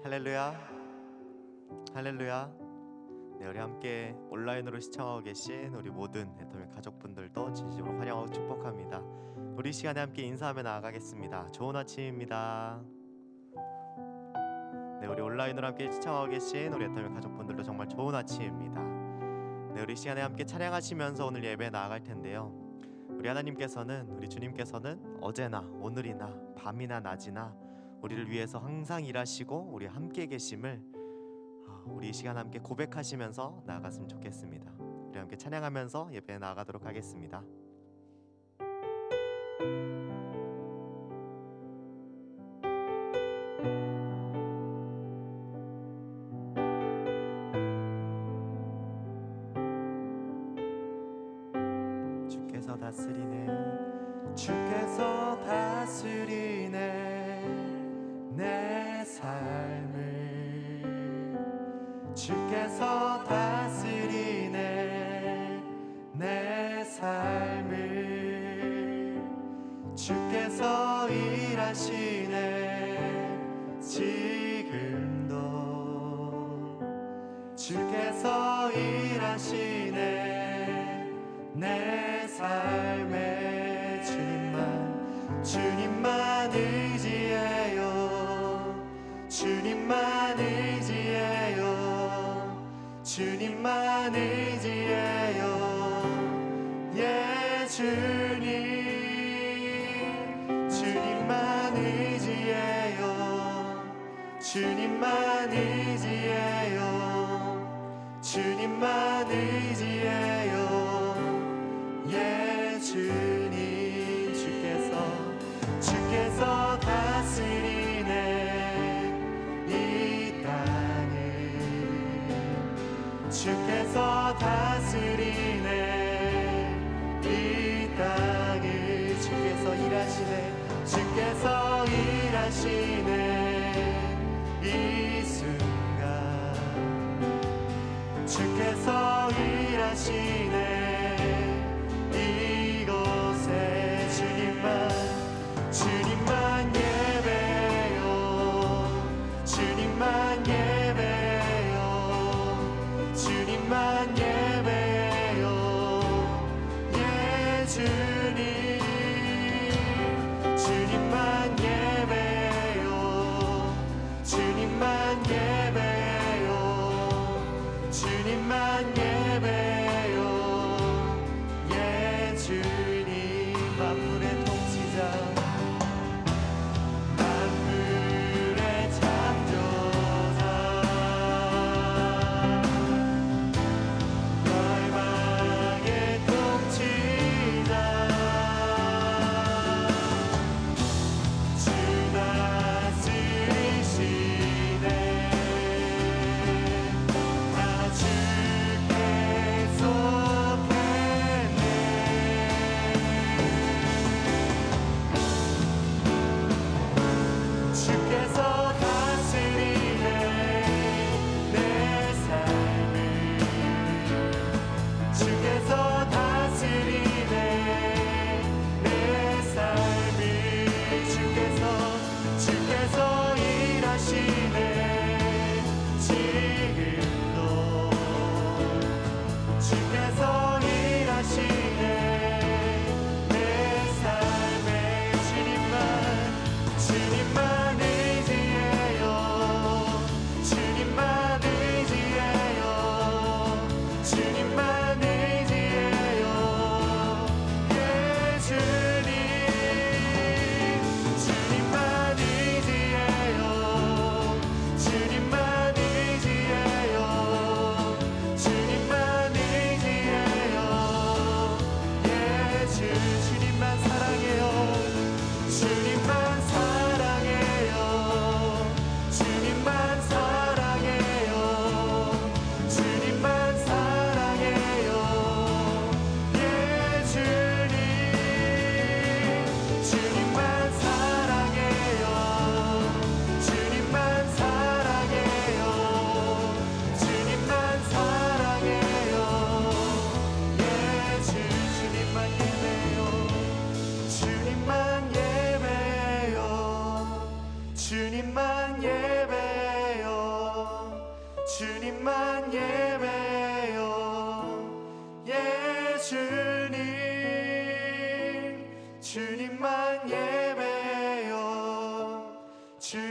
할렐루야, 할렐루야. 네, 우리 함께 온라인으로 시청하고 계신 우리 모든 애터미 가족분들도 진심으로 환영하고 축복합니다. 우리 시간에 함께 인사하며 나아가겠습니다. 좋은 아침입니다. 네, 우리 온라인으로 함께 시청하고 계신 우리 애터미 가족분들도 정말 좋은 아침입니다. 네, 우리 시간에 함께 찬양하시면서 오늘 예배에 나아갈 텐데요. 우리 하나님께서는, 우리 주님께서는 어제나 오늘이나 밤이나 낮이나 우리를 위해서 항상 일하시고 우리 함께 계심을 우리 이 시간 함께 고백하시면서 나아갔으면 좋겠습니다. 우리 함께 찬양하면서 예배에 나아가도록 하겠습니다. 주께서 다스리네, 주께서 다스리네 내 삶을. 주께서 다스리네 내 삶을. 주께서 일하시네 지금도. 주께서 일하시네 내 삶에. 주님만 의지해요. 주님만 의지해요. 주님만 의지해요. 예, 주님만 의지해요. 주님만 의지해요. 주님만 의지해요. 예, 주님. 주께서 다스리네 이 땅을. 주께서 다스리네 이 땅을. 주께서 일하시네. 주께서 일하시네 이 순간. 주께서 일하시네 이곳에. 주님만 예배요. 주님만 예배요. 주님만 예배요. 예, 주님만 예배요. 주님만 예배요. 주님만 예배요. 예, 주님. 만물의 통치자, 만물의 창조자, 열방의 통치자, 주 다스리시네. 다 주께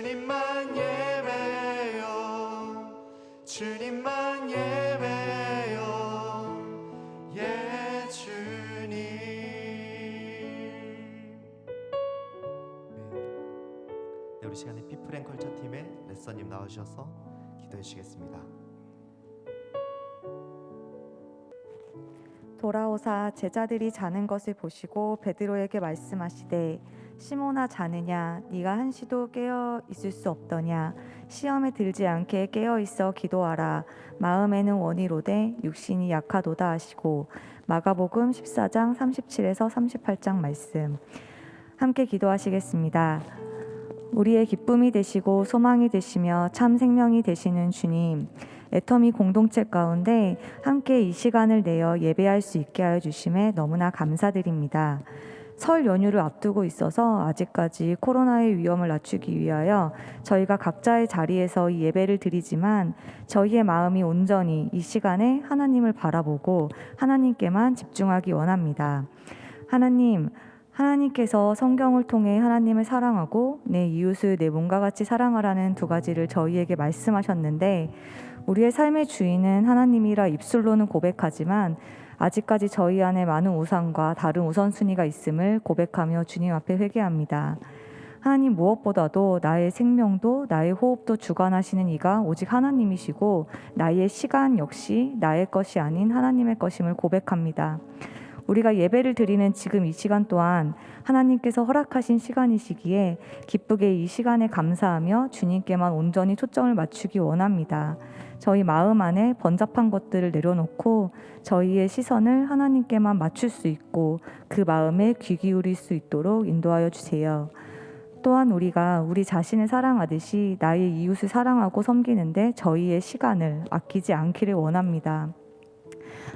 주님만 예배요 주님만 예배요 예 주님. 네, 우리 시간에 피플앤컬처 팀의 레서님 나와주셔서 기도해 주시겠습니다. 돌아오사 제자들이 자는 것을 보시고 베드로에게 말씀하시되 시몬아 자느냐 네가 한시도 깨어 있을 수 없더냐 시험에 들지 않게 깨어 있어 기도하라 마음에는 원이로되 육신이 약하도다 하시고 마가복음 14장 37에서 38장 말씀 함께 기도하시겠습니다. 우리의 기쁨이 되시고 소망이 되시며 참 생명이 되시는 주님, 애터미 공동체 가운데 함께 이 시간을 내어 예배할 수 있게 하여 주심에 너무나 감사드립니다. 설 연휴를 앞두고 있어서 아직까지 코로나의 위험을 낮추기 위하여 저희가 각자의 자리에서 이 예배를 드리지만 저희의 마음이 온전히 이 시간에 하나님을 바라보고 하나님께만 집중하기 원합니다. 하나님께서 성경을 통해 하나님을 사랑하고 내 이웃을 내 몸과 같이 사랑하라는 두 가지를 저희에게 말씀하셨는데 우리의 삶의 주인은 하나님이라 입술로는 고백하지만 아직까지 저희 안에 많은 우상과 다른 우선순위가 있음을 고백하며 주님 앞에 회개합니다. 하나님, 무엇보다도 나의 생명도 나의 호흡도 주관하시는 이가 오직 하나님이시고 나의 시간 역시 나의 것이 아닌 하나님의 것임을 고백합니다. 우리가 예배를 드리는 지금 이 시간 또한 하나님께서 허락하신 시간이시기에 기쁘게 이 시간에 감사하며 주님께만 온전히 초점을 맞추기 원합니다. 저희 마음 안에 번잡한 것들을 내려놓고 저희의 시선을 하나님께만 맞출 수 있고 그 마음에 귀 기울일 수 있도록 인도하여 주세요. 또한 우리가 우리 자신을 사랑하듯이 나의 이웃을 사랑하고 섬기는데 저희의 시간을 아끼지 않기를 원합니다.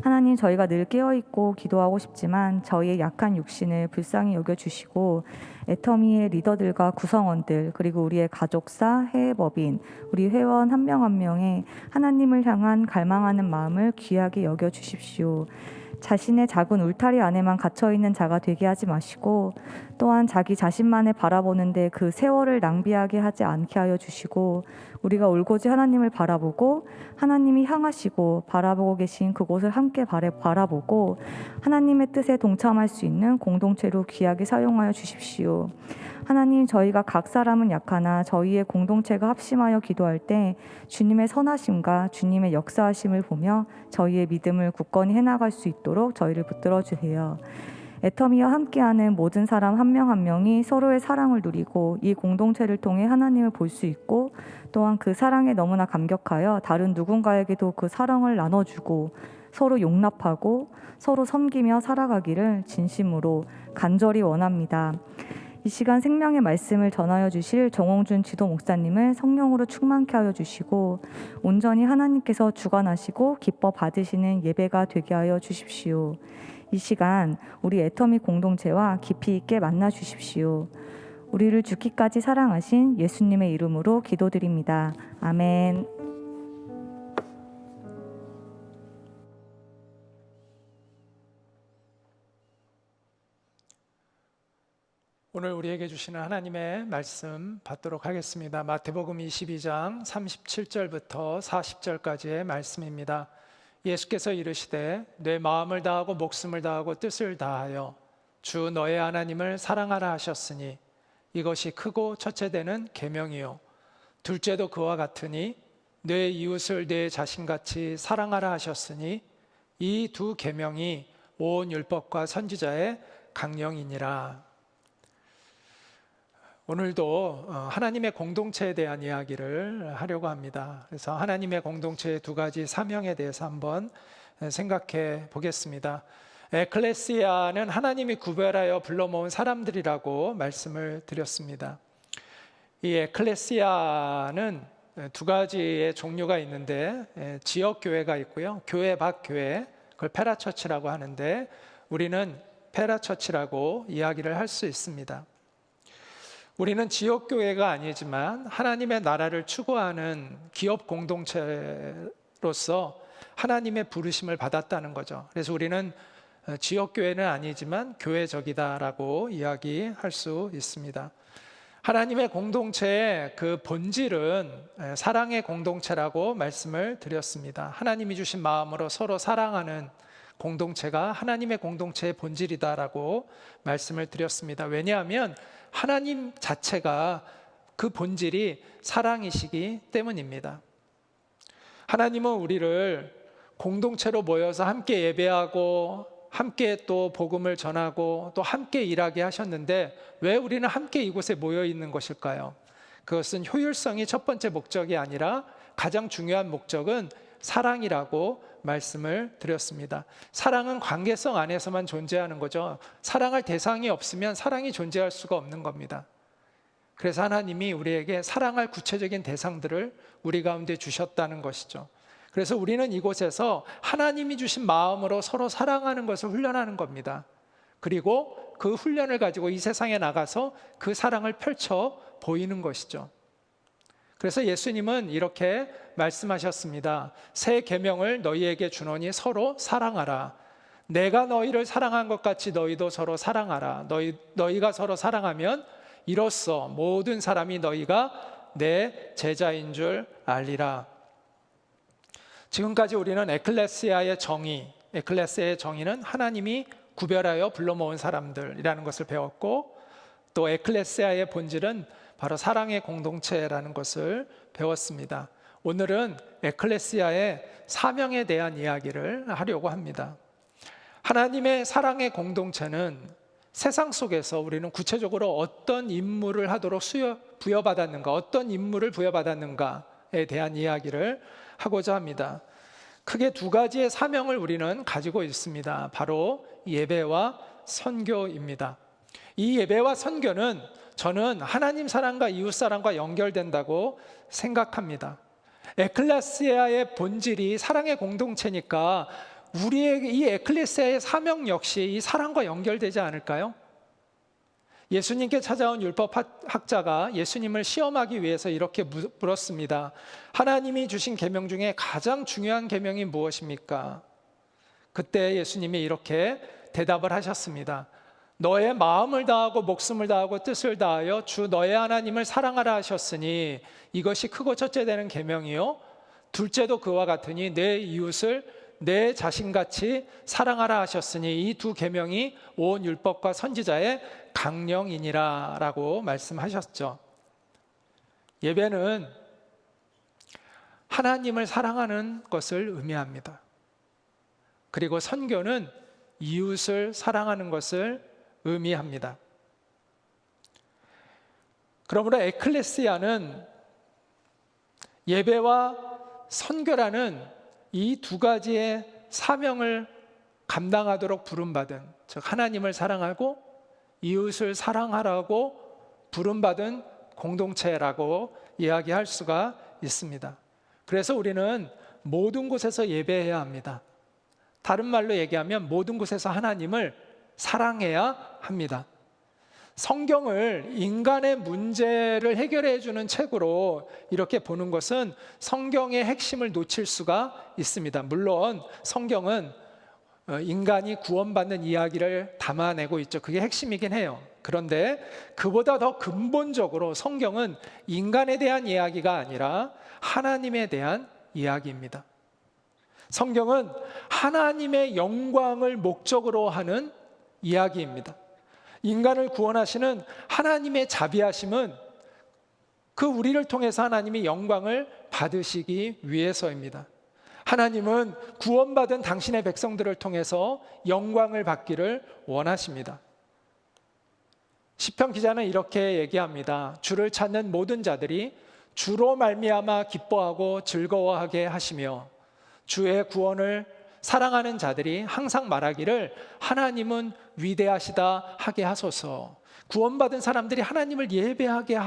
하나님, 저희가 늘 깨어있고 기도하고 싶지만 저희의 약한 육신을 불쌍히 여겨주시고 애터미의 리더들과 구성원들 그리고 우리의 가족사, 해외법인, 우리 회원 한 명 한 명의 하나님을 향한 갈망하는 마음을 귀하게 여겨주십시오. 자신의 작은 울타리 안에만 갇혀있는 자가 되게 하지 마시고 또한 자기 자신만을 바라보는데 그 세월을 낭비하게 하지 않게 하여 주시고 우리가 올곧이 하나님을 바라보고 하나님이 향하시고 바라보고 계신 그곳을 함께 바라보고 하나님의 뜻에 동참할 수 있는 공동체로 귀하게 사용하여 주십시오. 하나님, 저희가 각 사람은 약하나 저희의 공동체가 합심하여 기도할 때 주님의 선하심과 주님의 역사하심을 보며 저희의 믿음을 굳건히 해나갈 수 있도록 저희를 붙들어 주세요. 애터미와 함께하는 모든 사람 한 명 한 명이 서로의 사랑을 누리고 이 공동체를 통해 하나님을 볼 수 있고 또한 그 사랑에 너무나 감격하여 다른 누군가에게도 그 사랑을 나눠주고 서로 용납하고 서로 섬기며 살아가기를 진심으로 간절히 원합니다. 이 시간 생명의 말씀을 전하여 주실 정홍준 지도 목사님을 성령으로 충만케 하여 주시고 온전히 하나님께서 주관하시고 기뻐 받으시는 예배가 되게 하여 주십시오. 이 시간 우리 애터미 공동체와 깊이 있게 만나 주십시오. 우리를 죽기까지 사랑하신 예수님의 이름으로 기도드립니다. 아멘. 오늘 우리에게 주시는 하나님의 말씀 받도록 하겠습니다. 마태복음 22장 37절부터 40절까지의 말씀입니다. 예수께서 이르시되 내 마음을 다하고 목숨을 다하고 뜻을 다하여 주 너의 하나님을 사랑하라 하셨으니 이것이 크고 첫째 되는 계명이요 둘째도 그와 같으니 내 이웃을 내 자신같이 사랑하라 하셨으니 이 두 계명이 온 율법과 선지자의 강령이니라. 오늘도 하나님의 공동체에 대한 이야기를 하려고 합니다. 그래서 하나님의 공동체의 두 가지 사명에 대해서 한번 생각해 보겠습니다. 에클레시아는 하나님이 구별하여 불러 모은 사람들이라고 말씀을 드렸습니다. 이 에클레시아는 두 가지의 종류가 있는데 지역 교회가 있고요, 교회 밖 교회, 그걸 페라처치라고 하는데 우리는 페라처치라고 이야기를 할 수 있습니다. 우리는 지역교회가 아니지만 하나님의 나라를 추구하는 기업 공동체로서 하나님의 부르심을 받았다는 거죠. 그래서 우리는 지역교회는 아니지만 교회적이다라고 이야기할 수 있습니다. 하나님의 공동체의 그 본질은 사랑의 공동체라고 말씀을 드렸습니다. 하나님이 주신 마음으로 서로 사랑하는 공동체가 하나님의 공동체의 본질이다라고 말씀을 드렸습니다. 왜냐하면 하나님 자체가 그 본질이 사랑이시기 때문입니다. 하나님은 우리를 공동체로 모여서 함께 예배하고 함께 또 복음을 전하고 또 함께 일하게 하셨는데 왜 우리는 함께 이곳에 모여 있는 것일까요? 그것은 효율성이 첫 번째 목적이 아니라 가장 중요한 목적은 사랑이라고 말씀을 드렸습니다. 사랑은 관계성 안에서만 존재하는 거죠. 사랑할 대상이 없으면 사랑이 존재할 수가 없는 겁니다. 그래서 하나님이 우리에게 사랑할 구체적인 대상들을 우리 가운데 주셨다는 것이죠. 그래서 우리는 이곳에서 하나님이 주신 마음으로 서로 사랑하는 것을 훈련하는 겁니다. 그리고 그 훈련을 가지고 이 세상에 나가서 그 사랑을 펼쳐 보이는 것이죠. 그래서 예수님은 이렇게 말씀하셨습니다. 새 계명을 너희에게 주노니 서로 사랑하라. 내가 너희를 사랑한 것 같이 너희도 서로 사랑하라. 너희가 서로 사랑하면 이로써 모든 사람이 너희가 내 제자인 줄 알리라. 지금까지 우리는 에클레시아의 정의는 하나님이 구별하여 불러 모은 사람들이라는 것을 배웠고, 또 에클레시아의 본질은 바로 사랑의 공동체라는 것을 배웠습니다. 오늘은 에클레시아의 사명에 대한 이야기를 하려고 합니다. 하나님의 사랑의 공동체는 세상 속에서 우리는 구체적으로 어떤 임무를 하도록 부여받았는가, 어떤 임무를 부여받았는가에 대한 이야기를 하고자 합니다. 크게 두 가지의 사명을 우리는 가지고 있습니다. 바로 예배와 선교입니다. 이 예배와 선교는 저는 하나님 사랑과 이웃 사랑과 연결된다고 생각합니다. 에클레시아의 본질이 사랑의 공동체니까 우리의 이 에클레시아의 사명 역시 이 사랑과 연결되지 않을까요? 예수님께 찾아온 율법학자가 예수님을 시험하기 위해서 이렇게 물었습니다. 하나님이 주신 계명 중에 가장 중요한 계명이 무엇입니까? 그때 예수님이 이렇게 대답을 하셨습니다. 너의 마음을 다하고 목숨을 다하고 뜻을 다하여 주 너의 하나님을 사랑하라 하셨으니 이것이 크고 첫째 되는 계명이요 둘째도 그와 같으니 내 이웃을 내 자신같이 사랑하라 하셨으니 이 두 계명이 온 율법과 선지자의 강령이니라 라고 말씀하셨죠. 예배는 하나님을 사랑하는 것을 의미합니다. 그리고 선교는 이웃을 사랑하는 것을 의미합니다. 그러므로 에클레시아는 예배와 선교라는 이 두 가지의 사명을 감당하도록 부름받은, 즉 하나님을 사랑하고 이웃을 사랑하라고 부름받은 공동체라고 이야기할 수가 있습니다. 그래서 우리는 모든 곳에서 예배해야 합니다. 다른 말로 얘기하면 모든 곳에서 하나님을 사랑해야 합니다. 성경을 인간의 문제를 해결해 주는 책으로 이렇게 보는 것은 성경의 핵심을 놓칠 수가 있습니다. 물론 성경은 인간이 구원받는 이야기를 담아내고 있죠. 그게 핵심이긴 해요. 그런데 그보다 더 근본적으로 성경은 인간에 대한 이야기가 아니라 하나님에 대한 이야기입니다. 성경은 하나님의 영광을 목적으로 하는 이야기입니다. 인간을 구원하시는 하나님의 자비하심은 그 우리를 통해서 하나님이 영광을 받으시기 위해서입니다. 하나님은 구원받은 당신의 백성들을 통해서 영광을 받기를 원하십니다. 시편 기자는 이렇게 얘기합니다. 주를 찾는 모든 자들이 주로 말미암아 기뻐하고 즐거워하게 하시며 주의 구원을 사랑하는 자들이 항상 말하기를 하나님은 위대하시다 하게 하소서. 구원받은 사람들이 하나님을 예배하게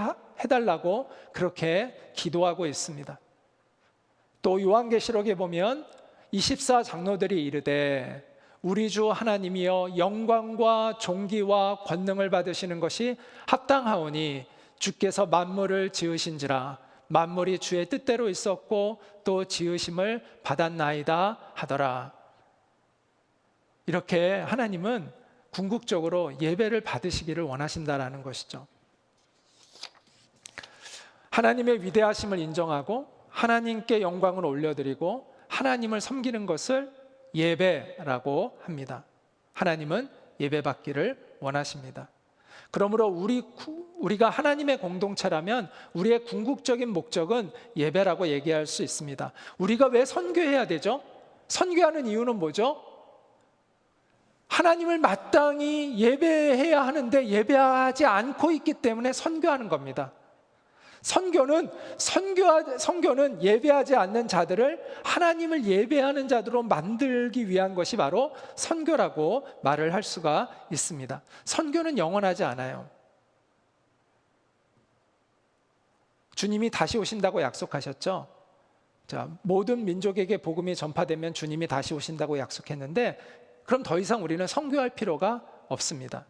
해달라고 그렇게 기도하고 있습니다. 또 요한계시록에 보면 24장로들이 이르되 우리 주 하나님이여 영광과 존귀와 권능을 받으시는 것이 합당하오니 주께서 만물을 지으신지라 만물이 주의 뜻대로 있었고 또 지으심을 받았나이다 하더라. 이렇게 하나님은 궁극적으로 예배를 받으시기를 원하신다라는 것이죠. 하나님의 위대하심을 인정하고 하나님께 영광을 올려드리고 하나님을 섬기는 것을 예배라고 합니다. 하나님은 예배받기를 원하십니다. 그러므로 우리가 하나님의 공동체라면 우리의 궁극적인 목적은 예배라고 얘기할 수 있습니다. 우리가 왜 선교해야 되죠? 선교하는 이유는 뭐죠? 하나님을 마땅히 예배해야 하는데 예배하지 않고 있기 때문에 선교하는 겁니다. 선교는 예배하지 않는 자들을 하나님을 예배하는 자들로 만들기 위한 것이 바로 선교라고 말을 할 수가 있습니다. 선교는 영원하지 않아요. 주님이 다시 오신다고 약속하셨죠. 자, 모든 민족에게 복음이 전파되면 주님이 다시 오신다고 약속했는데 그럼 더 이상 우리는 선교할 필요가 없습니다.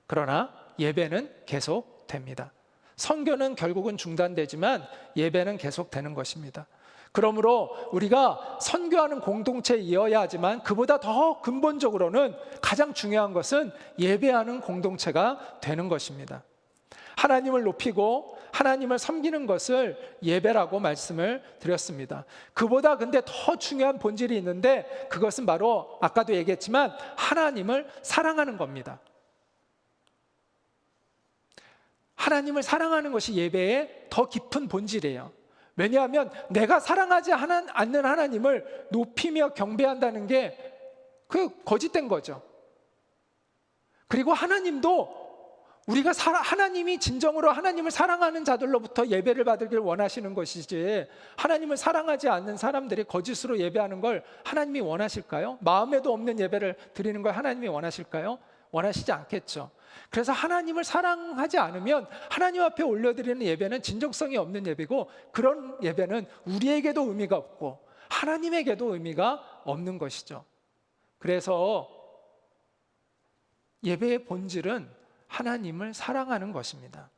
그러나 예배는 계속됩니다. 선교는 결국은 중단되지만 예배는 계속되는 것입니다. 그러므로 우리가 선교하는 공동체이어야 하지만 그보다 더 근본적으로는 가장 중요한 것은 예배하는 공동체가 되는 것입니다. 하나님을 높이고 하나님을 섬기는 것을 예배라고 말씀을 드렸습니다. 그보다 근데 더 중요한 본질이 있는데 그것은 바로 아까도 얘기했지만 하나님을 사랑하는 겁니다. 하나님을 사랑하는 것이 예배의 더 깊은 본질이에요. 왜냐하면 내가 사랑하지 않는 하나님을 높이며 경배한다는 게 그 거짓된 거죠. 그리고 하나님도 하나님이 진정으로 하나님을 사랑하는 자들로부터 예배를 받기를 원하시는 것이지 하나님을 사랑하지 않는 사람들이 거짓으로 예배하는 걸 하나님이 원하실까요? 마음에도 없는 예배를 드리는 걸 하나님이 원하실까요? 원하시지 않겠죠. 그래서 하나님을 사랑하지 않으면 하나님 앞에 올려드리는 예배는 진정성이 없는 예배고 그런 예배는 우리에게도 의미가 없고 하나님에게도 의미가 없는 것이죠. 그래서 예배의 본질은 하나님을 사랑하는 것입니다.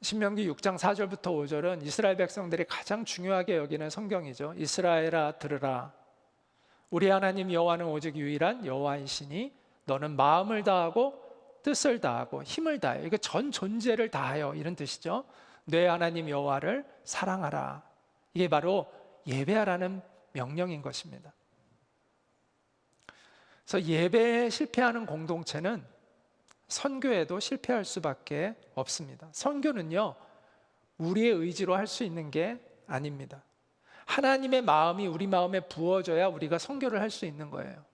신명기 6장 4절부터 5절은 이스라엘 백성들이 가장 중요하게 여기는 성경이죠. 이스라엘아 들으라. 우리 하나님 여호와는 오직 유일한 여호와이시니 너는 마음을 다하고 뜻을 다하고 힘을 다하여, 이거 전 존재를 다하여 이런 뜻이죠. 내 하나님 여호와를 사랑하라. 이게 바로 예배하라는 명령인 것입니다. 그래서 예배에 실패하는 공동체는 선교에도 실패할 수밖에 없습니다. 선교는요, 우리의 의지로 할 수 있는 게 아닙니다. 하나님의 마음이 우리 마음에 부어져야 우리가 선교를 할 수 있는 거예요.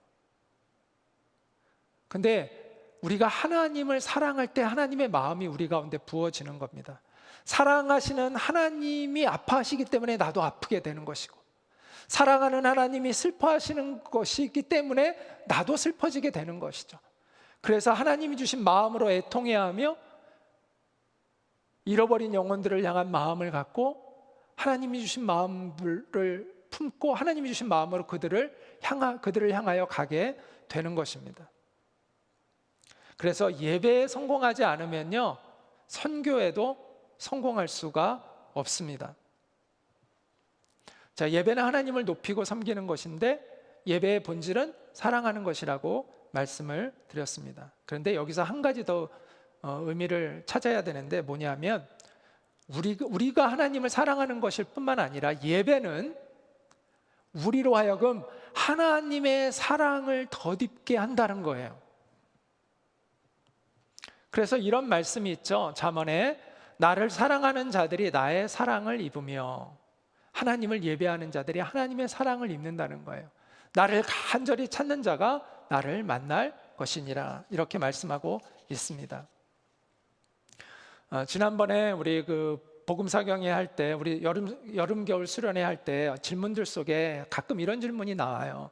근데 우리가 하나님을 사랑할 때 하나님의 마음이 우리 가운데 부어지는 겁니다. 사랑하시는 하나님이 아파하시기 때문에 나도 아프게 되는 것이고, 사랑하는 하나님이 슬퍼하시는 것이기 때문에 나도 슬퍼지게 되는 것이죠. 그래서 하나님이 주신 마음으로 애통해야 하며 잃어버린 영혼들을 향한 마음을 갖고 하나님이 주신 마음을 품고 하나님이 주신 마음으로 그들을 향하여 가게 되는 것입니다. 그래서 예배에 성공하지 않으면요, 선교에도 성공할 수가 없습니다. 자, 예배는 하나님을 높이고 섬기는 것인데 예배의 본질은 사랑하는 것이라고 말씀을 드렸습니다. 그런데 여기서 한 가지 더 의미를 찾아야 되는데 뭐냐면 우리가 하나님을 사랑하는 것일 뿐만 아니라 예배는 우리로 하여금 하나님의 사랑을 덧입게 한다는 거예요. 그래서 이런 말씀이 있죠. 잠언에 나를 사랑하는 자들이 나의 사랑을 입으며, 하나님을 예배하는 자들이 하나님의 사랑을 입는다는 거예요. 나를 간절히 찾는 자가 나를 만날 것이니라, 이렇게 말씀하고 있습니다. 지난번에 우리 복음사경회 할 때, 우리 여름 겨울 수련회 할 때 질문들 속에 가끔 이런 질문이 나와요.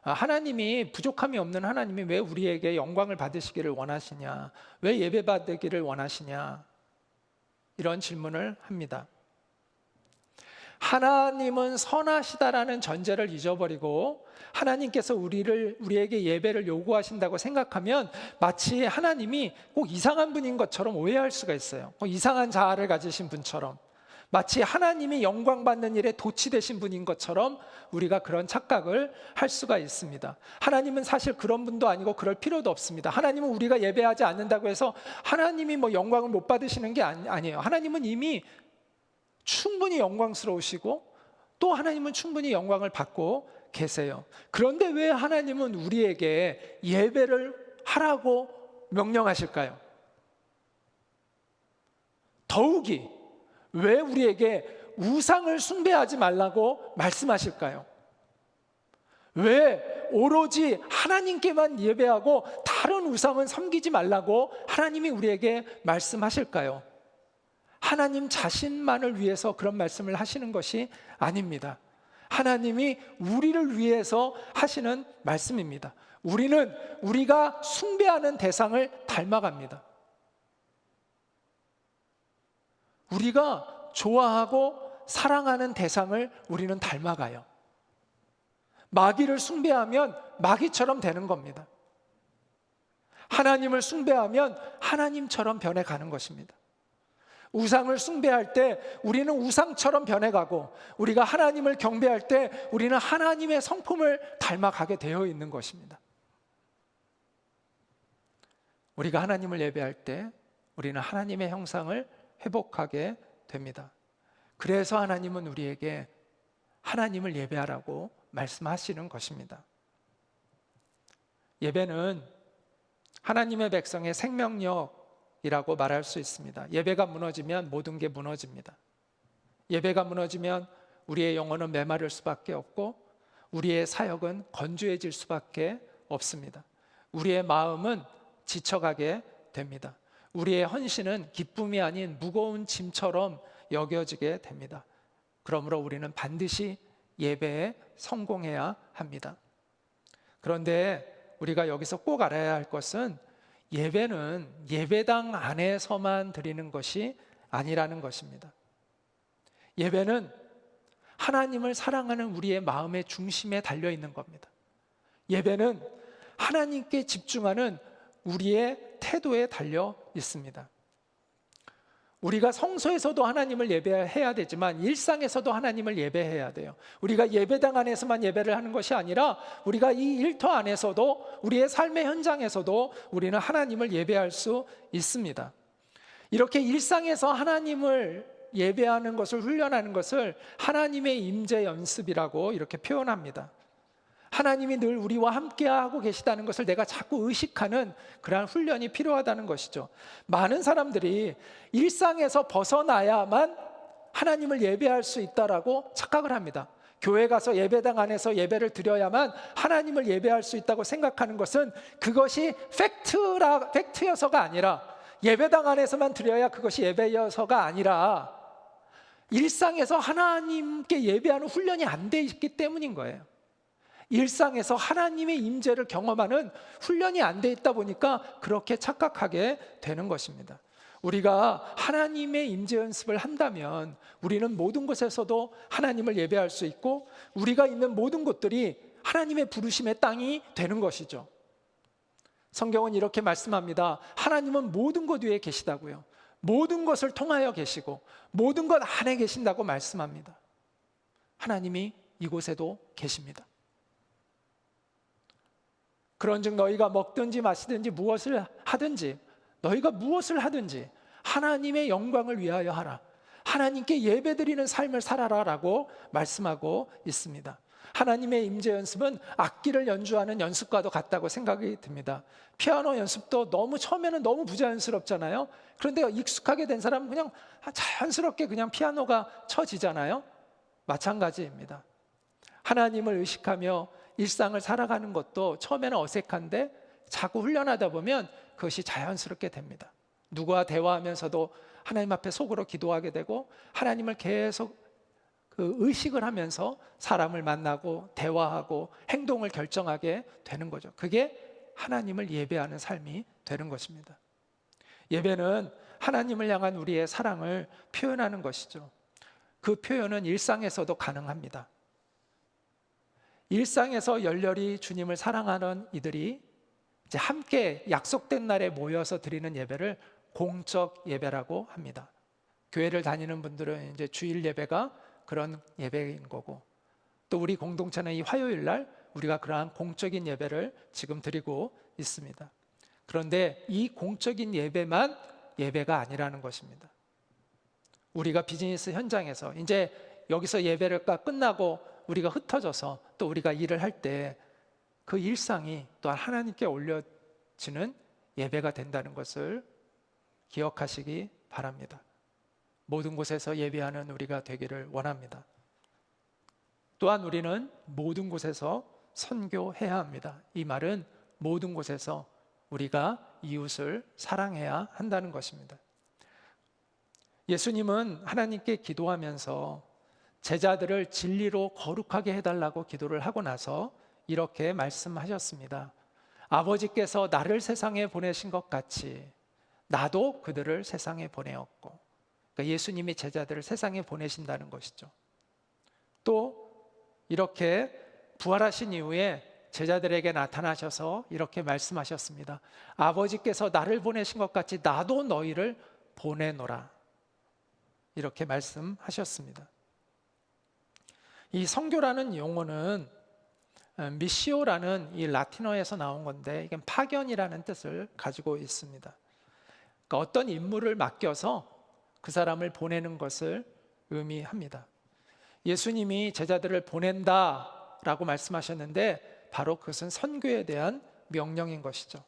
하나님이, 부족함이 없는 하나님이 왜 우리에게 영광을 받으시기를 원하시냐, 왜 예배 받기를 원하시냐, 이런 질문을 합니다. 하나님은 선하시다라는 전제를 잊어버리고 하나님께서 우리에게 예배를 요구하신다고 생각하면 마치 하나님이 꼭 이상한 분인 것처럼 오해할 수가 있어요. 꼭 이상한 자아를 가지신 분처럼, 마치 하나님이 영광 받는 일에 도취되신 분인 것처럼 우리가 그런 착각을 할 수가 있습니다. 하나님은 사실 그런 분도 아니고 그럴 필요도 없습니다. 하나님은 우리가 예배하지 않는다고 해서 하나님이 뭐 영광을 못 받으시는 게 아니에요. 하나님은 이미 충분히 영광스러우시고 또 하나님은 충분히 영광을 받고 계세요. 그런데 왜 하나님은 우리에게 예배를 하라고 명령하실까요? 더욱이 왜 우리에게 우상을 숭배하지 말라고 말씀하실까요? 왜 오로지 하나님께만 예배하고 다른 우상은 섬기지 말라고 하나님이 우리에게 말씀하실까요? 하나님 자신만을 위해서 그런 말씀을 하시는 것이 아닙니다. 하나님이 우리를 위해서 하시는 말씀입니다. 우리는 우리가 숭배하는 대상을 닮아갑니다. 우리가 좋아하고 사랑하는 대상을 우리는 닮아가요. 마귀를 숭배하면 마귀처럼 되는 겁니다. 하나님을 숭배하면 하나님처럼 변해가는 것입니다. 우상을 숭배할 때 우리는 우상처럼 변해가고, 우리가 하나님을 경배할 때 우리는 하나님의 성품을 닮아가게 되어 있는 것입니다. 우리가 하나님을 예배할 때 우리는 하나님의 형상을 회복하게 됩니다. 그래서 하나님은 우리에게 하나님을 예배하라고 말씀하시는 것입니다. 예배는 하나님의 백성의 생명력이라고 말할 수 있습니다. 예배가 무너지면 모든 게 무너집니다. 예배가 무너지면 우리의 영혼은 메마를 수밖에 없고 우리의 사역은 건조해질 수밖에 없습니다. 우리의 마음은 지쳐가게 됩니다. 우리의 헌신은 기쁨이 아닌 무거운 짐처럼 여겨지게 됩니다. 그러므로 우리는 반드시 예배에 성공해야 합니다. 그런데 우리가 여기서 꼭 알아야 할 것은 예배는 예배당 안에서만 드리는 것이 아니라는 것입니다. 예배는 하나님을 사랑하는 우리의 마음의 중심에 달려 있는 겁니다. 예배는 하나님께 집중하는 우리의 태도에 달려 있습니다. 우리가 성소에서도 하나님을 예배해야 되지만 일상에서도 하나님을 예배해야 돼요. 우리가 예배당 안에서만 예배를 하는 것이 아니라 우리가 이 일터 안에서도, 우리의 삶의 현장에서도 우리는 하나님을 예배할 수 있습니다. 이렇게 일상에서 하나님을 예배하는 것을 훈련하는 것을 하나님의 임재 연습이라고 이렇게 표현합니다. 하나님이 늘 우리와 함께하고 계시다는 것을 내가 자꾸 의식하는 그러한 훈련이 필요하다는 것이죠. 많은 사람들이 일상에서 벗어나야만 하나님을 예배할 수 있다라고 착각을 합니다. 교회 가서 예배당 안에서 예배를 드려야만 하나님을 예배할 수 있다고 생각하는 것은 그것이 팩트여서가 아니라, 예배당 안에서만 드려야 그것이 예배여서가 아니라 일상에서 하나님께 예배하는 훈련이 안 돼 있기 때문인 거예요. 일상에서 하나님의 임재를 경험하는 훈련이 안 돼 있다 보니까 그렇게 착각하게 되는 것입니다. 우리가 하나님의 임재 연습을 한다면 우리는 모든 곳에서도 하나님을 예배할 수 있고 우리가 있는 모든 곳들이 하나님의 부르심의 땅이 되는 것이죠. 성경은 이렇게 말씀합니다. 하나님은 모든 것 위에 계시다고요. 모든 것을 통하여 계시고 모든 것 안에 계신다고 말씀합니다. 하나님이 이곳에도 계십니다. 그런즉 너희가 먹든지 마시든지 무엇을 하든지, 너희가 무엇을 하든지 하나님의 영광을 위하여 하라. 하나님께 예배드리는 삶을 살아라 라고 말씀하고 있습니다. 하나님의 임재 연습은 악기를 연주하는 연습과도 같다고 생각이 듭니다. 피아노 연습도 처음에는 너무 부자연스럽잖아요. 그런데 익숙하게 된 사람은 그냥 자연스럽게 그냥 피아노가 쳐지잖아요. 마찬가지입니다. 하나님을 의식하며 일상을 살아가는 것도 처음에는 어색한데 자꾸 훈련하다 보면 그것이 자연스럽게 됩니다. 누구와 대화하면서도 하나님 앞에 속으로 기도하게 되고 하나님을 계속 의식을 하면서 사람을 만나고 대화하고 행동을 결정하게 되는 거죠. 그게 하나님을 예배하는 삶이 되는 것입니다. 예배는 하나님을 향한 우리의 사랑을 표현하는 것이죠. 그 표현은 일상에서도 가능합니다. 일상에서 열렬히 주님을 사랑하는 이들이 이제 함께 약속된 날에 모여서 드리는 예배를 공적 예배라고 합니다. 교회를 다니는 분들은 이제 주일 예배가 그런 예배인 거고, 또 우리 공동체는 이 화요일 날 우리가 그러한 공적인 예배를 지금 드리고 있습니다. 그런데 이 공적인 예배만 예배가 아니라는 것입니다. 우리가 비즈니스 현장에서 이제 여기서 예배가 끝나고 우리가 흩어져서 또 우리가 일을 할 때 그 일상이 또한 하나님께 올려지는 예배가 된다는 것을 기억하시기 바랍니다. 모든 곳에서 예배하는 우리가 되기를 원합니다. 또한 우리는 모든 곳에서 선교해야 합니다. 이 말은 모든 곳에서 우리가 이웃을 사랑해야 한다는 것입니다. 예수님은 하나님께 기도하면서 제자들을 진리로 거룩하게 해달라고 기도를 하고 나서 이렇게 말씀하셨습니다. 아버지께서 나를 세상에 보내신 것 같이 나도 그들을 세상에 보내었고, 그러니까 예수님이 제자들을 세상에 보내신다는 것이죠. 또 이렇게 부활하신 이후에 제자들에게 나타나셔서 이렇게 말씀하셨습니다. 아버지께서 나를 보내신 것 같이 나도 너희를 보내노라, 이렇게 말씀하셨습니다. 이 선교라는 용어는 미시오라는 이 라틴어에서 나온 건데, 이게 파견이라는 뜻을 가지고 있습니다. 그러니까 어떤 임무를 맡겨서 그 사람을 보내는 것을 의미합니다. 예수님이 제자들을 보낸다라고 말씀하셨는데 바로 그것은 선교에 대한 명령인 것이죠.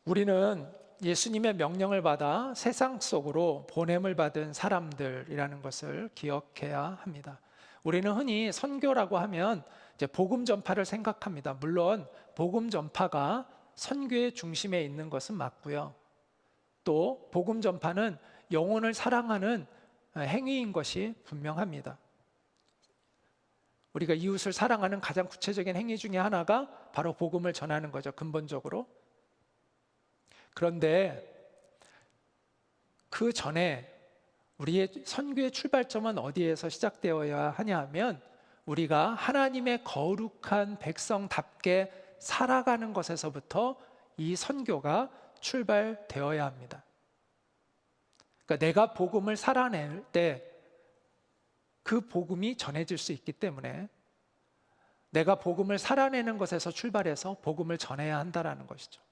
우리는 예수님의 명령을 받아 세상 속으로 보냄을 받은 사람들이라는 것을 기억해야 합니다. 우리는 흔히 선교라고 하면 이제 복음 전파를 생각합니다. 물론 복음 전파가 선교의 중심에 있는 것은 맞고요. 또 복음 전파는 영혼을 사랑하는 행위인 것이 분명합니다. 우리가 이웃을 사랑하는 가장 구체적인 행위 중에 하나가 바로 복음을 전하는 거죠, 근본적으로. 그런데 그 전에 우리의 선교의 출발점은 어디에서 시작되어야 하냐 하면 우리가 하나님의 거룩한 백성답게 살아가는 것에서부터 이 선교가 출발되어야 합니다. 그러니까 내가 복음을 살아낼 때 그 복음이 전해질 수 있기 때문에 내가 복음을 살아내는 것에서 출발해서 복음을 전해야 한다는 것이죠.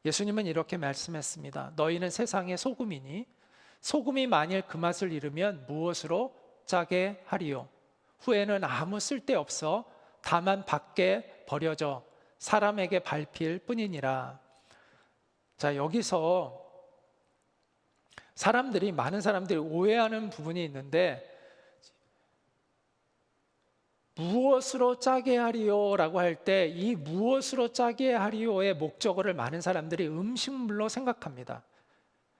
예수님은 이렇게 말씀했습니다. 너희는 세상의 소금이니 소금이 만일 그 맛을 잃으면 무엇으로 짜게 하리요? 후에는 아무 쓸데없어 다만 밖에 버려져 사람에게 밟힐 뿐이니라. 자, 여기서 많은 사람들이 오해하는 부분이 있는데, 무엇으로 짜게 하리요? 라고 할 때 이 무엇으로 짜게 하리요의 목적어를 많은 사람들이 음식물로 생각합니다.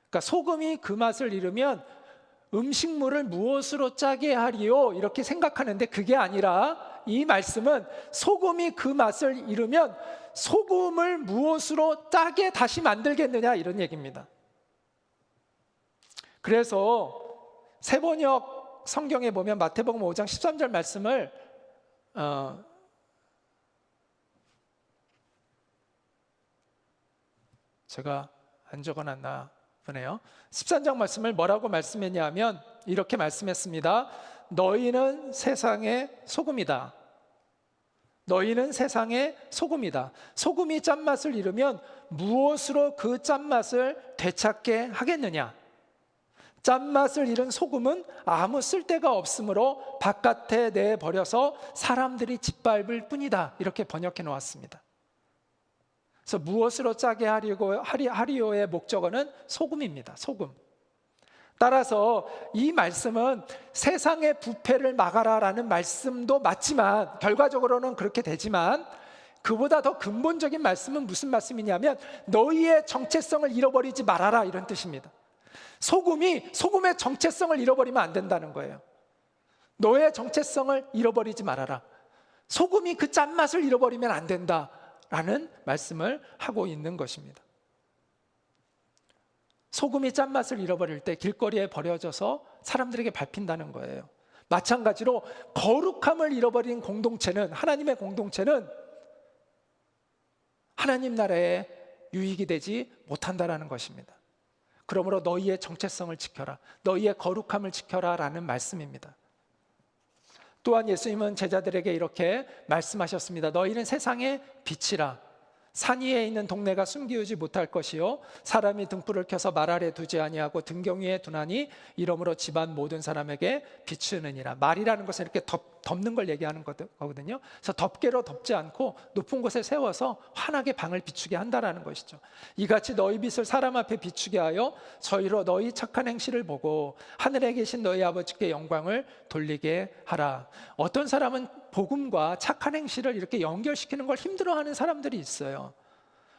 그러니까 소금이 그 맛을 잃으면 음식물을 무엇으로 짜게 하리요? 이렇게 생각하는데 그게 아니라 이 말씀은 소금이 그 맛을 잃으면 소금을 무엇으로 짜게 다시 만들겠느냐, 이런 얘기입니다. 그래서 세번역 성경에 보면 마태복음 5장 13절 말씀을 제가 안 적어놨나 보네요. 13장 말씀을 뭐라고 말씀했냐 하면 이렇게 말씀했습니다. 너희는 세상의 소금이다. 너희는 세상의 소금이다. 소금이 짠맛을 잃으면 무엇으로 그 짠맛을 되찾게 하겠느냐? 짠맛을 잃은 소금은 아무 쓸데가 없으므로 바깥에 내버려서 사람들이 짓밟을 뿐이다. 이렇게 번역해 놓았습니다. 그래서 무엇으로 짜게 하리요의 목적어는 소금입니다. 소금. 따라서 이 말씀은 세상의 부패를 막아라라는 말씀도 맞지만, 결과적으로는 그렇게 되지만, 그보다 더 근본적인 말씀은 무슨 말씀이냐면 너희의 정체성을 잃어버리지 말아라, 이런 뜻입니다. 소금의 정체성을 잃어버리면 안 된다는 거예요. 너의 정체성을 잃어버리지 말아라. 소금이 그 짠맛을 잃어버리면 안 된다라는 말씀을 하고 있는 것입니다. 소금이 짠맛을 잃어버릴 때 길거리에 버려져서 사람들에게 밟힌다는 거예요. 마찬가지로 거룩함을 잃어버린 공동체는, 하나님의 공동체는 하나님 나라에 유익이 되지 못한다라는 것입니다. 그러므로 너희의 정체성을 지켜라. 너희의 거룩함을 지켜라 라는 말씀입니다. 또한 예수님은 제자들에게 이렇게 말씀하셨습니다. 너희는 세상의 빛이라. 산 위에 있는 동네가 숨기우지 못할 것이요 사람이 등불을 켜서 말 아래 두지 아니하고 등경 위에 두나니 이러므로 집안 모든 사람에게 비추느니라. 말이라는 것은 이렇게 덮는 걸 얘기하는 거거든요. 그래서 덮개로 덮지 않고 높은 곳에 세워서 환하게 방을 비추게 한다라는 것이죠. 이같이 너희 빛을 사람 앞에 비추게 하여 저희로 너희 착한 행실을 보고 하늘에 계신 너희 아버지께 영광을 돌리게 하라. 어떤 사람은 복음과 착한 행실을 이렇게 연결시키는 걸 힘들어하는 사람들이 있어요.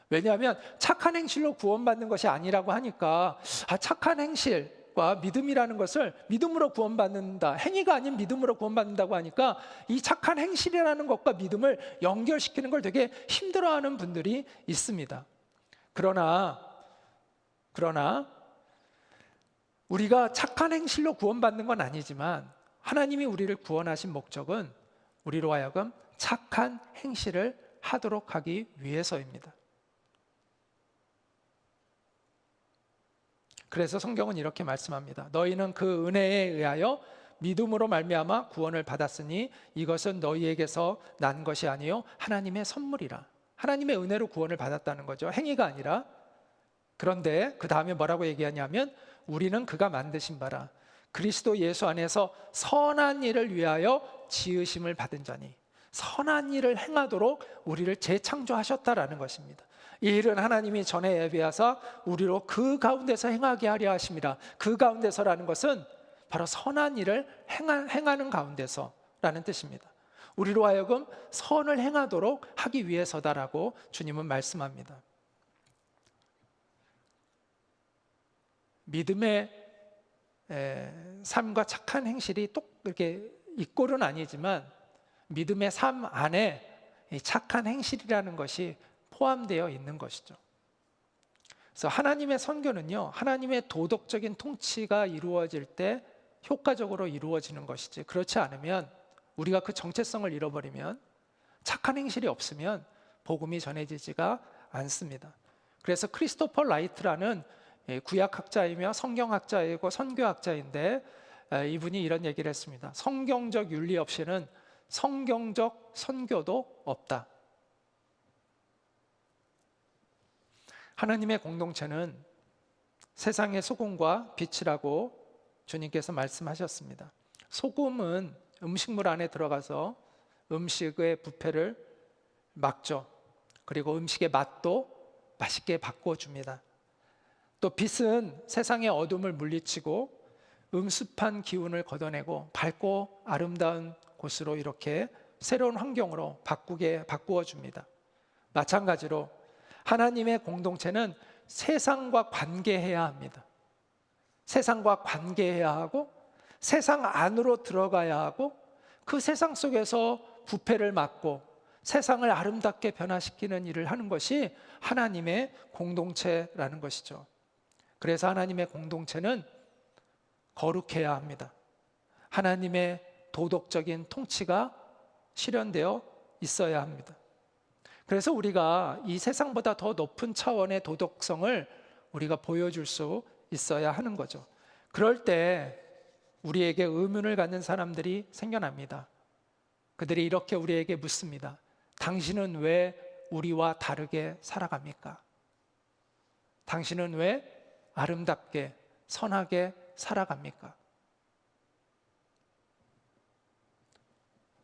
왜냐하면 착한 행실로 구원받는 것이 아니라고 하니까 착한 행실과 믿음이라는 것을 믿음으로 구원받는다, 행위가 아닌 믿음으로 구원받는다고 하니까 이 착한 행실이라는 것과 믿음을 연결시키는 걸 되게 힘들어하는 분들이 있습니다. 그러나 우리가 착한 행실로 구원받는 건 아니지만 하나님이 우리를 구원하신 목적은 우리로 하여금 착한 행실을 하도록 하기 위해서입니다. 그래서 성경은 이렇게 말씀합니다. 너희는 그 은혜에 의하여 믿음으로 말미암아 구원을 받았으니 이것은 너희에게서 난 것이 아니요 하나님의 선물이라. 하나님의 은혜로 구원을 받았다는 거죠. 행위가 아니라. 그런데 그 다음에 뭐라고 얘기하냐면 우리는 그가 만드신 바라 그리스도 예수 안에서 선한 일을 위하여 지으심을 받은 자니 선한 일을 행하도록 우리를 재창조하셨다라는 것입니다. 이 일은 하나님이 전에 예비하사 우리로 그 가운데서 행하게 하려 하심이라. 그 가운데서라는 것은 바로 선한 일을 행하는 가운데서라는 뜻입니다. 우리로 하여금 선을 행하도록 하기 위해서다라고 주님은 말씀합니다. 믿음의 삶과 착한 행실이 똑 이렇게 이꼴은 아니지만 믿음의 삶 안에 이 착한 행실이라는 것이 포함되어 있는 것이죠. 그래서 하나님의 선교는요, 하나님의 도덕적인 통치가 이루어질 때 효과적으로 이루어지는 것이지, 그렇지 않으면 우리가 그 정체성을 잃어버리면 착한 행실이 없으면 복음이 전해지지가 않습니다. 그래서 크리스토퍼 라이트라는 구약학자이며 성경학자이고 선교학자인데 이분이 이런 얘기를 했습니다. 성경적 윤리 없이는 성경적 선교도 없다. 하나님의 공동체는 세상의 소금과 빛이라고 주님께서 말씀하셨습니다. 소금은 음식물 안에 들어가서 음식의 부패를 막죠. 그리고 음식의 맛도 맛있게 바꿔줍니다. 또 빛은 세상의 어둠을 물리치고 음습한 기운을 걷어내고 밝고 아름다운 곳으로 이렇게 새로운 환경으로 바꾸어 줍니다. 마찬가지로 하나님의 공동체는 세상과 관계해야 합니다. 세상과 관계해야 하고 세상 안으로 들어가야 하고 그 세상 속에서 부패를 막고 세상을 아름답게 변화시키는 일을 하는 것이 하나님의 공동체라는 것이죠. 그래서 하나님의 공동체는 거룩해야 합니다. 하나님의 도덕적인 통치가 실현되어 있어야 합니다. 그래서 우리가 이 세상보다 더 높은 차원의 도덕성을 우리가 보여줄 수 있어야 하는 거죠. 그럴 때 우리에게 의문을 갖는 사람들이 생겨납니다. 그들이 이렇게 우리에게 묻습니다. 당신은 왜 우리와 다르게 살아갑니까? 당신은 왜 아름답게 선하게 살아갑니까?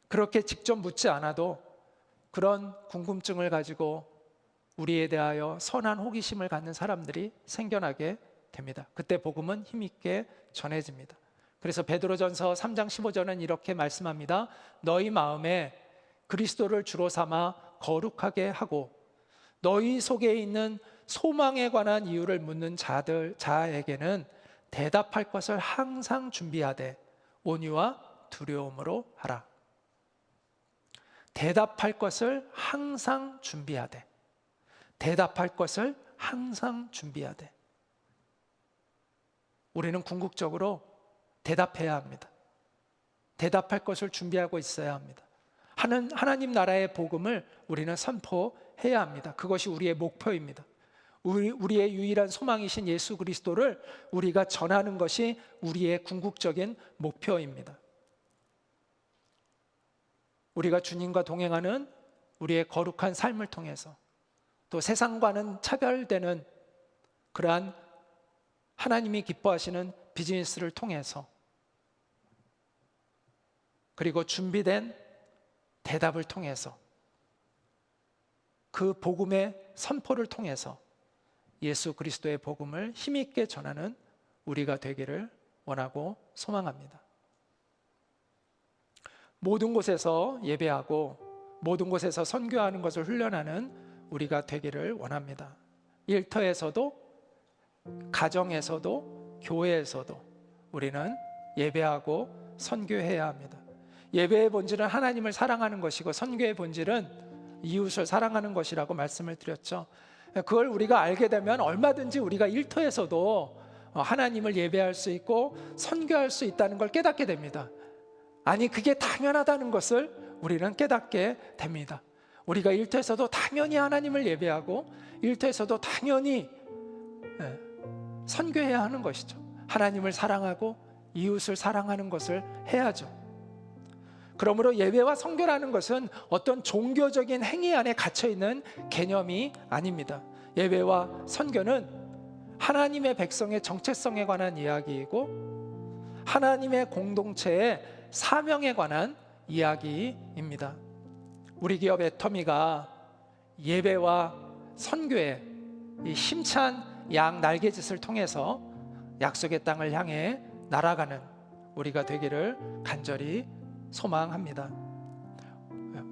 그렇게 직접 묻지 않아도 그런 궁금증을 가지고 우리에 대하여 선한 호기심을 갖는 사람들이 생겨나게 됩니다. 그때 복음은 힘있게 전해집니다. 그래서 베드로전서 3장 15절은 이렇게 말씀합니다. 너희 마음에 그리스도를 주로 삼아 거룩하게 하고 너희 속에 있는 소망에 관한 이유를 묻는 자에게는 대답할 것을 항상 준비하되 온유와 두려움으로 하라. 대답할 것을 항상 준비하되 대답할 것을 항상 준비하되 우리는 궁극적으로 대답해야 합니다. 대답할 것을 준비하고 있어야 합니다. 하나님 나라의 복음을 우리는 선포해야 합니다. 그것이 우리의 목표입니다. 우리의 유일한 소망이신 예수 그리스도를 우리가 전하는 것이 우리의 궁극적인 목표입니다. 우리가 주님과 동행하는 우리의 거룩한 삶을 통해서, 또 세상과는 차별되는 그러한 하나님이 기뻐하시는 비즈니스를 통해서, 그리고 준비된 대답을 통해서, 그 복음의 선포를 통해서 예수 그리스도의 복음을 힘있게 전하는 우리가 되기를 원하고 소망합니다. 모든 곳에서 예배하고 모든 곳에서 선교하는 것을 훈련하는 우리가 되기를 원합니다. 일터에서도, 가정에서도, 교회에서도 우리는 예배하고 선교해야 합니다. 예배의 본질은 하나님을 사랑하는 것이고, 선교의 본질은 이웃을 사랑하는 것이라고 말씀을 드렸죠. 그걸 우리가 알게 되면 얼마든지 우리가 일터에서도 하나님을 예배할 수 있고 선교할 수 있다는 걸 깨닫게 됩니다. 아니, 그게 당연하다는 것을 우리는 깨닫게 됩니다. 우리가 일터에서도 당연히 하나님을 예배하고 일터에서도 당연히 선교해야 하는 것이죠. 하나님을 사랑하고 이웃을 사랑하는 것을 해야죠. 그러므로 예배와 선교라는 것은 어떤 종교적인 행위 안에 갇혀있는 개념이 아닙니다. 예배와 선교는 하나님의 백성의 정체성에 관한 이야기이고 하나님의 공동체의 사명에 관한 이야기입니다. 우리 기업 애터미가 예배와 선교의 이 힘찬 양 날개짓을 통해서 약속의 땅을 향해 날아가는 우리가 되기를 간절히 소망합니다.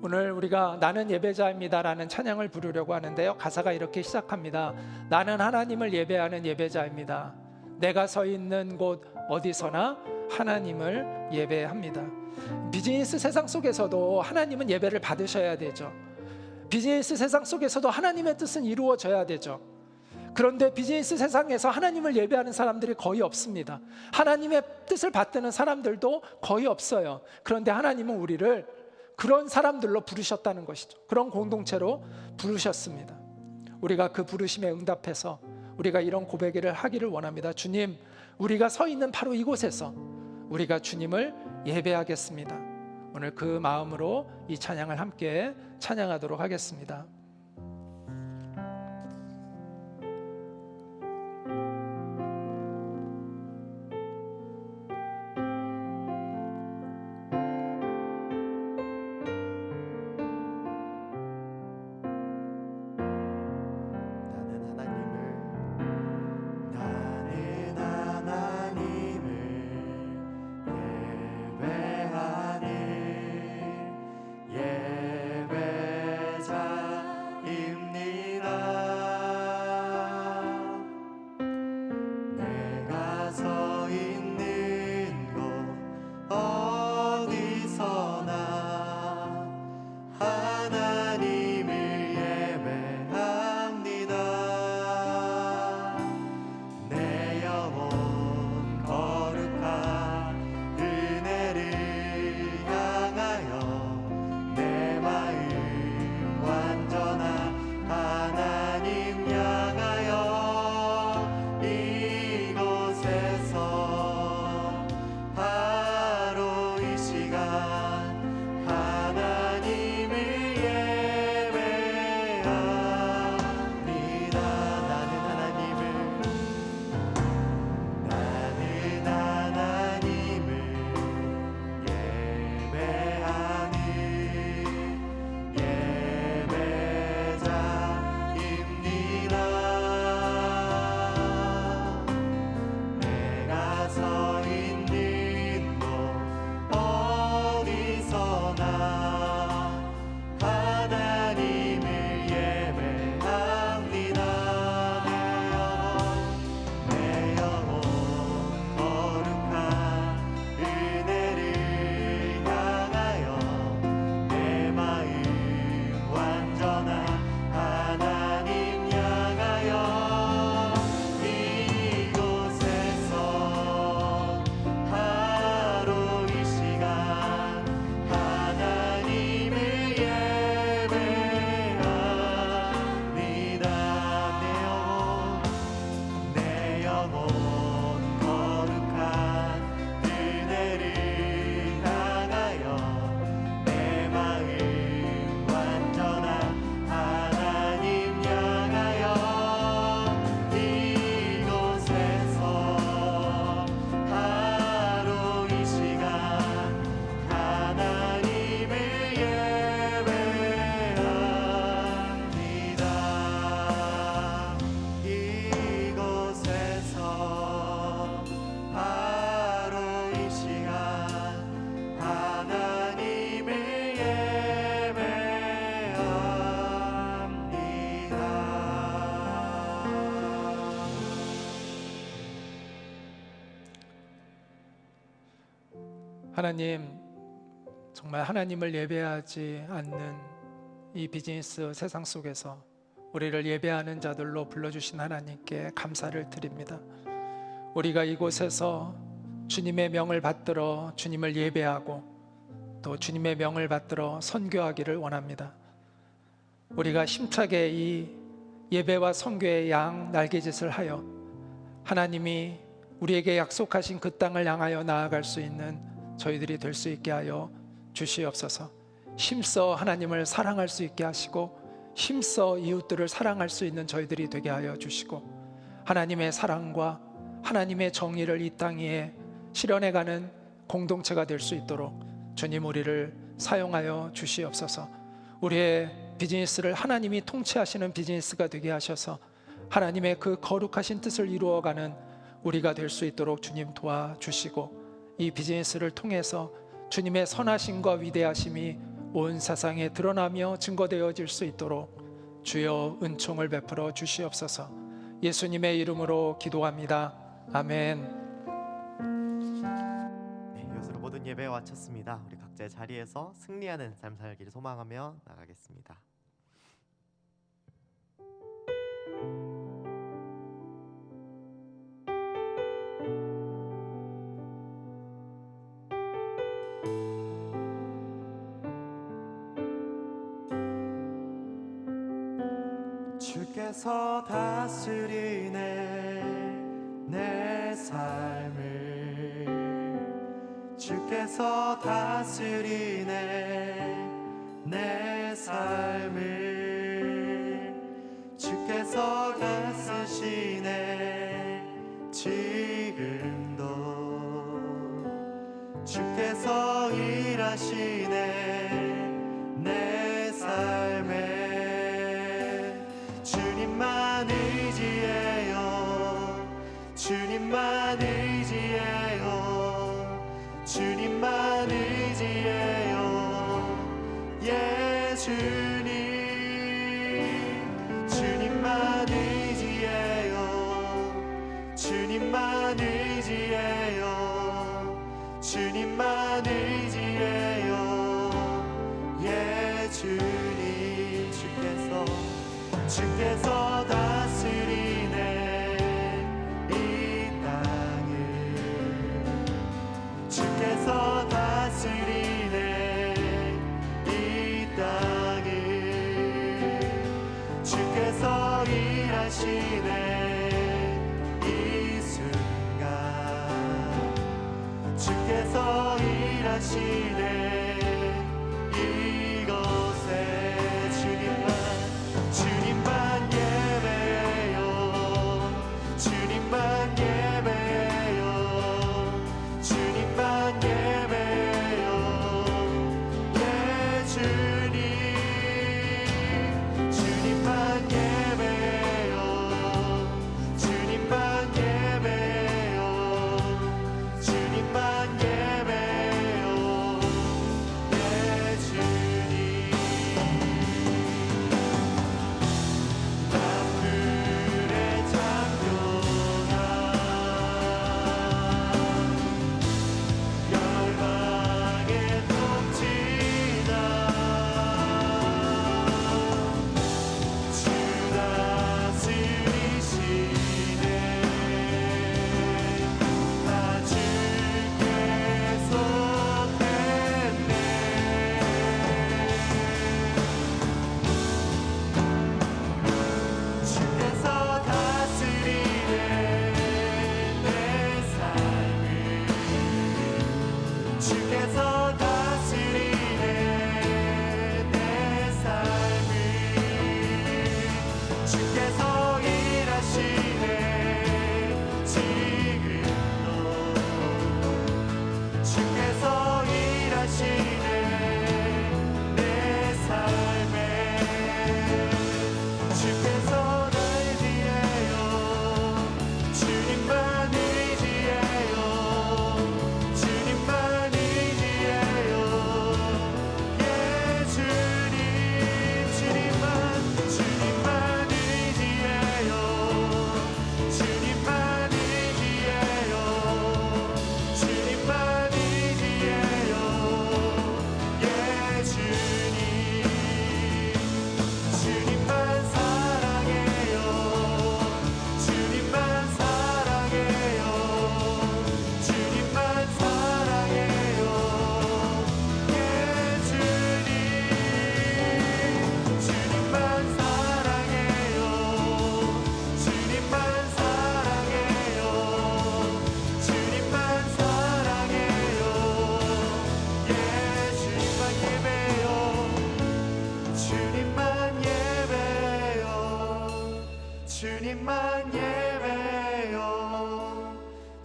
오늘 우리가 나는 예배자입니다라는 찬양을 부르려고 하는데요, 가사가 이렇게 시작합니다. 나는 하나님을 예배하는 예배자입니다. 내가 서 있는 곳 어디서나 하나님을 예배합니다. 비즈니스 세상 속에서도 하나님은 예배를 받으셔야 되죠. 비즈니스 세상 속에서도 하나님의 뜻은 이루어져야 되죠. 그런데 비즈니스 세상에서 하나님을 예배하는 사람들이 거의 없습니다. 하나님의 뜻을 받드는 사람들도 거의 없어요. 그런데 하나님은 우리를 그런 사람들로 부르셨다는 것이죠. 그런 공동체로 부르셨습니다. 우리가 그 부르심에 응답해서 우리가 이런 고백을 하기를 원합니다. 주님, 우리가 서 있는 바로 이곳에서 우리가 주님을 예배하겠습니다. 오늘 그 마음으로 이 찬양을 함께 찬양하도록 하겠습니다. 예배자 하나님, 정말 하나님을 예배하지 않는 이 비즈니스 세상 속에서 우리를 예배하는 자들로 불러주신 하나님께 감사를 드립니다. 우리가 이곳에서 주님의 명을 받들어 주님을 예배하고 또 주님의 명을 받들어 선교하기를 원합니다. 우리가 힘차게 이 예배와 선교의 양 날개짓을 하여 하나님이 우리에게 약속하신 그 땅을 향하여 나아갈 수 있는 저희들이 될 수 있게 하여 주시옵소서. 힘써 하나님을 사랑할 수 있게 하시고 힘써 이웃들을 사랑할 수 있는 저희들이 되게 하여 주시고 하나님의 사랑과 하나님의 정의를 이 땅 위에 실현해가는 공동체가 될 수 있도록 주님 우리를 사용하여 주시옵소서. 우리의 비즈니스를 하나님이 통치하시는 비즈니스가 되게 하셔서 하나님의 그 거룩하신 뜻을 이루어가는 우리가 될 수 있도록 주님 도와주시고 이 비즈니스를 통해서 주님의 선하심과 위대하심이 온 세상에 드러나며 증거되어질 수 있도록 주여 은총을 베풀어 주시옵소서. 예수님의 이름으로 기도합니다. 아멘. 네, 이것으로 모든 예배 마쳤습니다. 우리 각자의 자리에서 승리하는 삶 살기를 소망하며 나가겠습니다. 주께서 다스리네 내 삶을 주께서 다스리네 내 삶을 주께서 다스리네 지금도 주께서 일하시네 내 삶에 주님만 의지해요 주님만 의지해요 주님만 의지해요 예 주님 주님만 의지해요 주님만 의지해요 주님만 의지해요 예 주님 주께서 다스리네 이 땅을 주께서 다스리네 이 땅을 주께서 일하시네 이 순간 주께서 일하시네 이곳에 주님만 예배해요 주님만 예배해요 주님만 예배해요 예 주님 주님만 예배해요 주님만 예배해요 주님만 예배해요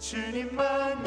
주님만